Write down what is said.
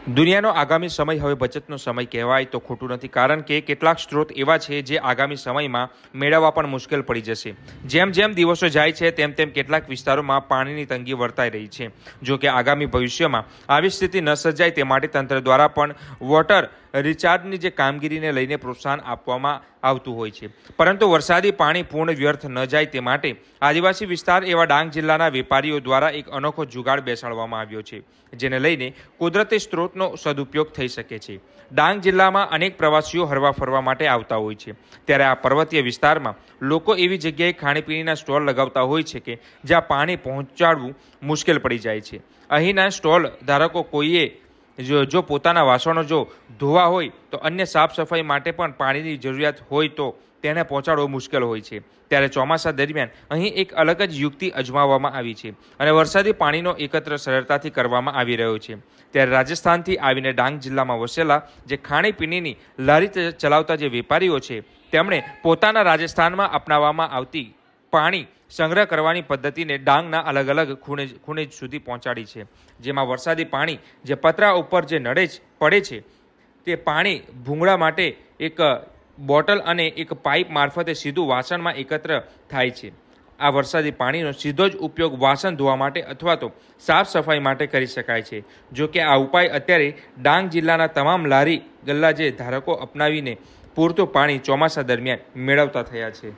દુનિયાનો આગામી સમય હવે બચતનો સમય કહેવાય તો ખોટું નથી, કારણ કે કેટલાક સ્ત્રોત એવા છે જે આગામી સમયમાં મેળવવા પણ મુશ્કેલ પડી જશે. જેમ જેમ દિવસો જાય છે તેમ તેમ કેટલાક વિસ્તારોમાં પાણીની તંગી વર્તાઈ રહી છે. જો કે આગામી ભવિષ્યમાં આવી સ્થિતિ ન સર્જાય તે માટે તંત્ર દ્વારા પણ વોટર રિચાર્જની જે કામગીરીને લઈને પ્રોત્સાહન આપવામાં આવતું હોય છે. પરંતુ વરસાદી પાણી પૂર્ણ વ્યર્થ ન જાય તે માટે આદિવાસી વિસ્તાર એવા ડાંગ જિલ્લાના વેપારીઓ દ્વારા એક અનોખો જુગાડ બેસાડવામાં આવ્યો છે, જેને લઈને કુદરતી સ્ત્રોતનો સદુપયોગ થઈ શકે છે. ડાંગ જિલ્લામાં અનેક પ્રવાસીઓ હરવા ફરવા માટે આવતા હોય છે, ત્યારે આ પર્વતીય વિસ્તારમાં લોકો એવી જગ્યાએ ખાણીપીણીના સ્ટોલ લગાવતા હોય છે કે જ્યાં પાણી પહોંચાડવું મુશ્કેલ પડી જાય છે. અહીંના સ્ટોલ ધારકો કોઈએ જો પોતાના વાસણો જો ધોવા હોય તો અન્ય સાફ સફાઈ માટે પણ પાણીની જરૂરિયાત હોય તો તેને પહોંચાડવો મુશ્કેલ હોય છે. ત્યારે ચોમાસા દરમિયાન અહીં એક અલગ જ યુક્તિ અજમાવવામાં આવી છે અને વરસાદી પાણીનો એકત્ર સરળતાથી કરવામાં આવી રહ્યો છે. ત્યારે રાજસ્થાનથી આવીને ડાંગ જિલ્લામાં વસેલા જે ખાણીપીણીની લારી ચલાવતા જે વેપારીઓ છે તેમણે પોતાના રાજસ્થાનમાં અપનાવવામાં આવતી પાણી સંગ્રહ કરવાની પદ્ધતિને ડાંગના અલગ અલગ ખૂણે સુધી પહોંચાડી છે. જેમાં વરસાદી પાણી જે પતરા ઉપર જે પડે છે તે પાણી ભૂંગળા માટે એક બોટલ અને એક પાઇપ મારફતે સીધું વાસણમાં એકત્ર થાય છે. આ વરસાદી પાણીનો સીધો જ ઉપયોગ વાસણ ધોવા માટે અથવા તો સાફ સફાઈ માટે કરી શકાય છે. જો કે આ ઉપાય અત્યારે ડાંગ જિલ્લાના તમામ લારી ગલ્લા જે ધારકો અપનાવીને પૂરતું પાણી ચોમાસા દરમિયાન મેળવતા થયા છે.